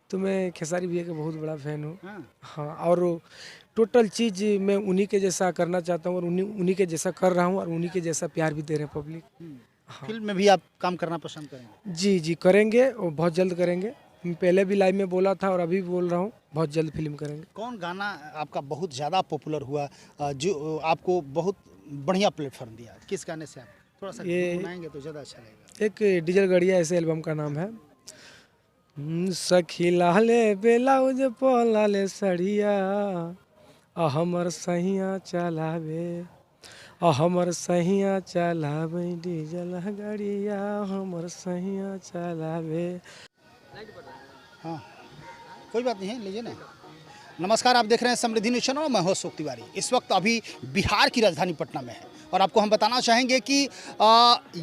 तो मैं खेसारी भैया का बहुत बड़ा फ़ैन हूँ। हाँ। हाँ, और टोटल चीज़ मैं उन्हीं के जैसा करना चाहता हूँ और उन्हीं उन्हीं के जैसा कर रहा हूँ और उन्हीं के जैसा प्यार भी दे रहे हैं पब्लिक। हाँ। फ़िल्म में भी आप काम करना पसंद करेंगे? जी, जी, करेंगे और बहुत जल्द करेंगे। मैं पहले भी लाइव में बोला था और अभी भी बोल रहा हूँ, बहुत जल्द फ़िल्म करेंगे। कौन गाना आपका बहुत ज़्यादा पॉपुलर हुआ जो आपको बहुत बढ़िया प्लेटफ़ॉर्म दिया? किस गाने से आप थोड़ा-सा ये गुनगुनाएँगे तो ज़्यादा अच्छा लगेगा। एक डीजल गड़िया ऐसे एल्बम का नाम है। सखी लाले ब्लाउज प लाले सड़िया, हमर सैया चलावे, हमर सैया चलावे डीजल गड़िया, हमर सैया चलावे। हाँ, कोई बात नहीं है, लीजिए ना। नमस्कार, आप देख रहे हैं समृद्धि न्यूज़ चैनल और मैं हूं अशोक तिवारी। इस वक्त अभी बिहार की राजधानी पटना में है और आपको हम बताना चाहेंगे कि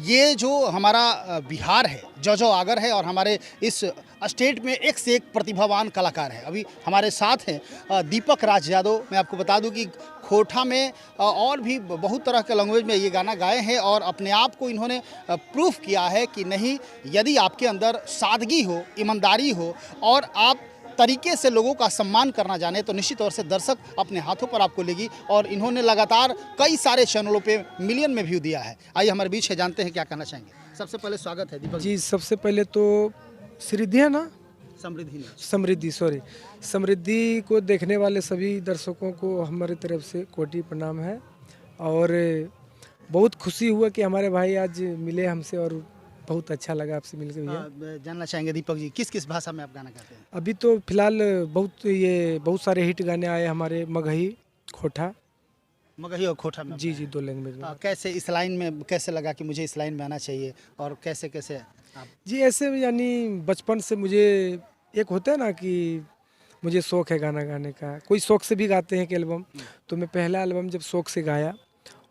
ये जो हमारा बिहार है, जो आगर है और हमारे इस स्टेट में एक से एक प्रतिभावान कलाकार है। अभी हमारे साथ हैं दीपक राज यादव। मैं आपको बता दूं कि खोटा में और भी बहुत तरह के लैंग्वेज में ये गाना गाए हैं और अपने आप को इन्होंने प्रूफ किया है कि नहीं, यदि आपके अंदर सादगी हो, ईमानदारी हो और आप तरीके से लोगों का सम्मान करना जाने तो निश्चित तौर से दर्शक अपने हाथों पर आपको लेगी। और इन्होंने लगातार कई सारे चैनलों पे मिलियन में व्यू दिया है। आइए हमारे बीच है, जानते हैं क्या कहना चाहेंगे। सबसे पहले स्वागत है दीपक जी। जी, सबसे पहले तो समृद्धि है ना? समृद्धि न्यूज़। समृद्धि, सॉरी। समृद्धि को देखने वाले सभी दर्शकों को हमारी तरफ से कोटि प्रणाम है और बहुत खुशी हुआ कि हमारे भाई आज मिले हमसे और बहुत अच्छा लगा आपसे मिलकर भैया। जानना चाहेंगे दीपक जी, किस किस भाषा में आप गाना गाते हैं? अभी तो फिलहाल बहुत सारे हिट गाने आए हमारे मगही, खोटा। मगही और खोटा में आप जी, गाए जी, 2 लैंग्वेज में। हैं। कैसे इस लाइन में कैसे लगा कि मुझे इस लाइन में आना चाहिए और कैसे कैसे आप? जी, ऐसे यानी बचपन से मुझे एक होता है ना कि मुझे शौक है गाना गाने का। कोई शौक से भी गाते हैं कि एल्बम, तो मैं पहला एल्बम जब शौक से गाया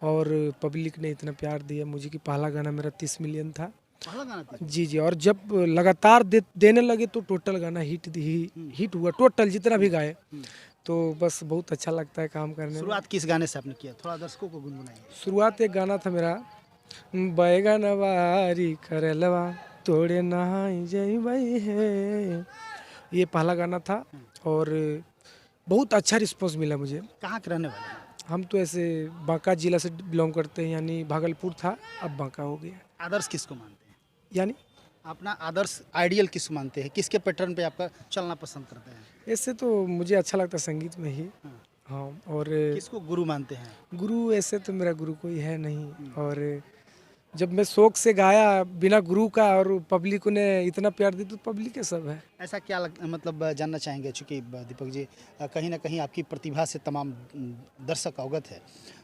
और पब्लिक ने इतना प्यार दिया मुझे कि पहला गाना मेरा 30 मिलियन था। पहला गाना था? जी, जी, और जब लगातार देने लगे तो टोटल गाना हिट हुआ, टोटल जितना भी गाए। तो बस बहुत अच्छा लगता है काम करने में। शुरुआत किस गाने से आपने किया? थोड़ा दर्शकों को गुनगुनाइए। शुरुआत एक गाना था मेरा, बैगनवारी करलवा तोड़े नहाई जइबई है। ये पहला गाना था और बहुत अच्छा रिस्पांस मिला मुझे। कहाँ के रहने वाले हैं? हम तो ऐसे बांका जिला से बिलोंग करते हैं, यानी भागलपुर था अब बांका हो गया। आदर्श किसको मानते हैं? यानी अपना आदर्श आइडियल किस मानते हैं? किसके पैटर्न पे आपका चलना पसंद करते हैं? ऐसे तो मुझे अच्छा लगता है संगीत में ही। हाँ। हाँ, और किसको गुरु मानते हैं? गुरु ऐसे तो मेरा गुरु कोई है नहीं। और जब मैं शौक से गाया बिना गुरु का और पब्लिक ने इतना प्यार दी तो पब्लिक के सब है। ऐसा क्या मतलब जानना चाहेंगे, चूँकि दीपक जी कहीं न कहीं आपकी प्रतिभा से तमाम दर्शक अवगत है।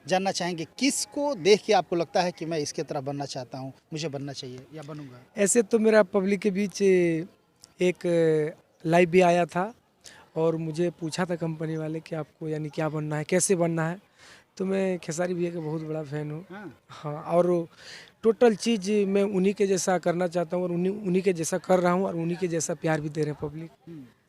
जानना चाहेंगे किसको देख के आपको लगता है कि मैं इसके तरह बनना चाहता हूँ, मुझे बनना चाहिए या बनूँगा? ऐसे तो मेरा पब्लिक के बीच एक लाइव भी आया था और मुझे पूछा था कंपनी वाले कि आपको यानी क्या बनना है, कैसे बनना है? तो मैं खेसारी भैया का बहुत बड़ा फ़ैन हूँ। हाँ। हाँ, और टोटल चीज़ मैं उन्हीं के जैसा करना चाहता हूँ और उन्हीं उन्हीं के जैसा कर रहा हूँ और उन्हीं के जैसा प्यार भी दे रहे हैं पब्लिक।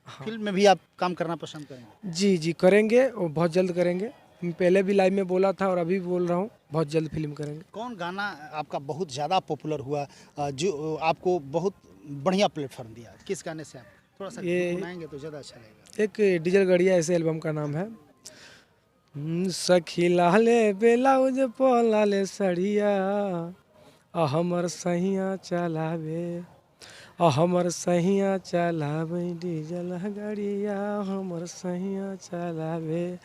हाँ। फ़िल्म में भी आप काम करना पसंद करेंगे? जी, जी, करेंगे और बहुत जल्द करेंगे। मैं पहले भी लाइव में बोला था और अभी भी बोल रहा हूँ, बहुत जल्द फ़िल्म करेंगे। कौन गाना आपका बहुत ज़्यादा पॉपुलर हुआ जो आपको बहुत बढ़िया प्लेटफ़ॉर्म दिया? किस गाने से आप थोड़ा-सा ये गुनगुनाएँगे तो ज़्यादा अच्छा लगेगा। एक डीजल गड़िया ऐसे एल्बम का नाम है। सखी लाले ब्लाउज प लाले सड़िया, हमर सैया चलावे, हमर सैया चलावे डीजल गाड़िया, हमर सैया चलावे।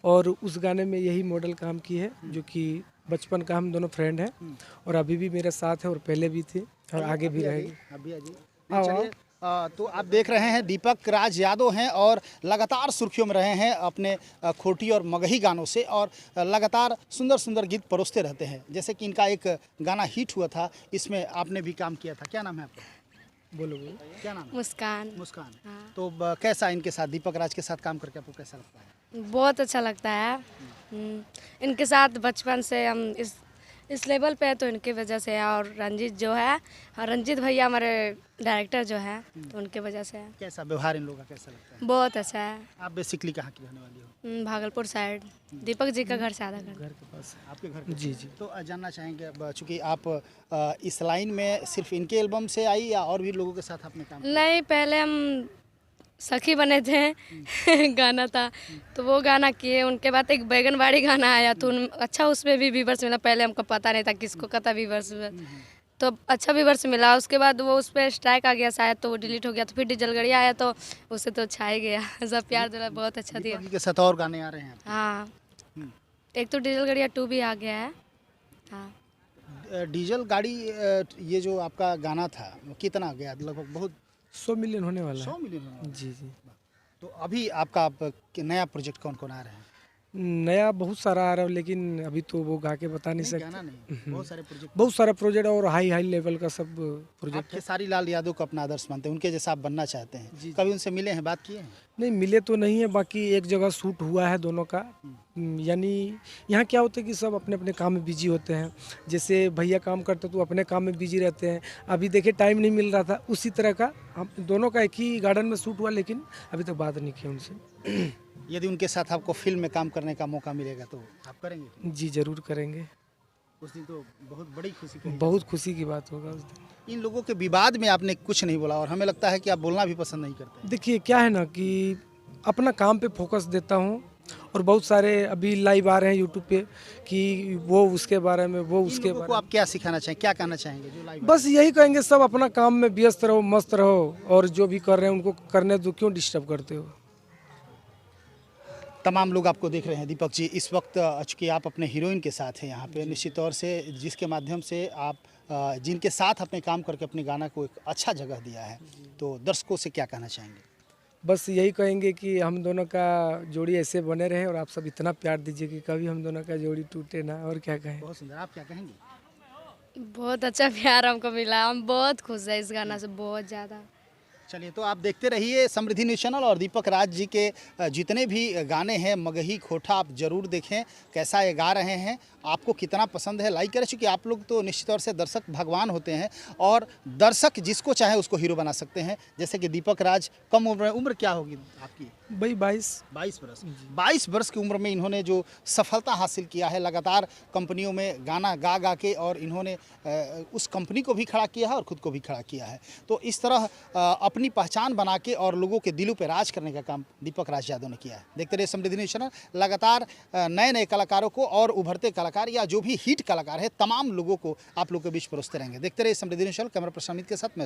और उस गाने में यही मॉडल काम की है जो कि बचपन का हम दोनों फ्रेंड हैं और अभी भी मेरे साथ है और पहले भी थी और आगे भी रहेगी। अभी अजी आओ, चलिए तो आप देख रहे हैं दीपक राज यादव हैं और लगातार सुर्खियों में रहे हैं अपने खोटी और मगही गानों से और लगातार सुंदर सुंदर गीत परोसते रहते हैं। जैसे कि इनका एक गाना हिट हुआ था, इसमें आपने भी काम किया था। क्या नाम है आपका? बोलो बोलो। क्या नाम है? मुस्कान। मुस्कान। हाँ। तो कैसा इनके साथ, दीपक राज के साथ काम करके आपको कैसा लगता है? बहुत अच्छा लगता है। इनके साथ बचपन से हम इस लेवल पे है तो इनकी वजह से है। और रंजीत जो है, और रंजीत भैया हमारे डायरेक्टर जो है, तो उनके वजह से है। कैसा व्यवहार इन लोगों का कैसा लगता है? बहुत अच्छा है। आप बेसिकली कहाँ की रहने वाली हो? भागलपुर साइड, दीपक जी का घर से आधा घर। घर के पास। आपके घर के? जी, जी। तो जानना चाहेंगे, अब चूँकि आप इस लाइन में सिर्फ इनके एल्बम से आई या और भी लोगों के साथ आपने काम किया? नहीं, पहले हम सखी बने थे गाना था, तो वो गाना किए। उनके बाद एक बैगनबाड़ी गाना आया, तो अच्छा उसमें भी व्यूवर्स मिला। पहले हमको पता नहीं था किसको कहता व्यूवर्स, तो अच्छा व्यूवर्स मिला। उसके बाद वो उस पर स्ट्राइक आ गया शायद, तो वो डिलीट हो गया। तो फिर डीजल गड़िया आया, तो उससे तो छा ही गया। सब प्यार दिला, बहुत अच्छा दिया। दीपक जी के साथ और गाने आ रहे हैं हाँ, हम्म। एक तो डीजल गड़िया 2 भी आ गया है। हाँ, डीजल गाड़ी ये जो आपका गाना था वो कितना गया, लगभग बहुत 100 मिलियन होने वाला 100 है। मिलियन। जी जी। तो अभी आपका नया प्रोजेक्ट कौन कौन आ रहे हैं? नया बहुत सारा आ रहा है, लेकिन अभी तो वो गा के बता नहीं सकते। गाना नहीं, बहुत सारे प्रोजेक्ट। बहुत सारा प्रोजेक्ट और हाई हाई लेवल का सब आप प्रोजेक्ट है। खेसारी लाल यादव को अपना आदर्श मानते हैं, उनके जैसा आप बनना चाहते हैं। जी। कभी उनसे मिले हैं, बात किए हैं? नहीं मिले तो नहीं है, बाकी एक जगह शूट हुआ है दोनों का। यानी यहाँ क्या होता है कि सब अपने अपने काम में बिजी होते हैं। जैसे भैया काम करते तो अपने काम में बिजी रहते हैं। अभी देखिए टाइम नहीं मिल रहा था, उसी तरह का हम दोनों का एक ही गार्डन में शूट हुआ, लेकिन अभी तक बात नहीं की उनसे। यदि उनके साथ आपको फिल्म में काम करने का मौका मिलेगा तो आप करेंगे? जी जरूर करेंगे, उस दिन तो बहुत बड़ी खुशी की बहुत खुशी की बात होगा उस दिन। इन लोगों के विवाद में आपने कुछ नहीं बोला, और हमें लगता है कि आप बोलना भी पसंद नहीं करते। देखिए क्या है ना कि अपना काम पे फोकस देता हूँ, और बहुत सारे अभी लाइव आ रहे हैं यूट्यूब पे कि वो उसके बारे में, वो इन उसके लोगों बारे को में। आप क्या सिखाना चाहेंगे, क्या कहना चाहेंगे जो लाइव? बस यही कहेंगे, सब अपना काम में व्यस्त रहो, मस्त रहो, और जो भी कर रहे हैं उनको करने दो, क्यों डिस्टर्ब करते हो। तमाम लोग आपको देख रहे हैं दीपक जी, इस वक्त चूँकि आप अपने हीरोइन के साथ हैं यहाँ पे, निश्चित तौर से जिसके माध्यम से आप जिनके साथ अपने काम करके अपने गाना को एक अच्छा जगह दिया है, तो दर्शकों से क्या कहना चाहेंगे? बस यही कहेंगे कि हम दोनों का जोड़ी ऐसे बने रहे, और आप सब इतना प्यार दीजिए कि कभी हम दोनों का जोड़ी टूटे ना, और क्या कहें। बहुत सुंदर, आप क्या कहेंगे? बहुत अच्छा प्यार हमको मिला। हम बहुत खुश हैं इस गाना से, बहुत ज़्यादा। चलिए, तो आप देखते रहिए समृद्धि न्यूज़ चैनल, और दीपक राज जी के जितने भी गाने हैं, मगही खोटा, आप ज़रूर देखें कैसा ये गा रहे हैं। आपको कितना पसंद है लाइक करें, क्योंकि आप लोग तो निश्चित तौर से दर्शक भगवान होते हैं, और दर्शक जिसको चाहे उसको हीरो बना सकते हैं। जैसे कि दीपक राज कम उम्र क्या होगी आपकी? भाई 22 वर्ष। 22 वर्ष की उम्र में इन्होंने जो सफलता हासिल किया है, लगातार कंपनियों में गाना गा गा के, और इन्होंने उस कंपनी को भी खड़ा किया है और ख़ुद को भी खड़ा किया है। तो इस तरह अपनी पहचान बना के और लोगों के दिलों पे राज करने का काम दीपक राज यादव ने किया है। देखते रहिए समृद्धि न्यूज़ चैनल, लगातार नए नए कलाकारों को और उभरते कलाकार या जो भी हिट कलाकार है, तमाम लोगों को आप लोग के बीच परोसते रहेंगे। देखते रहिए Samriddhi news channel. Camera person Amit के साथ मैं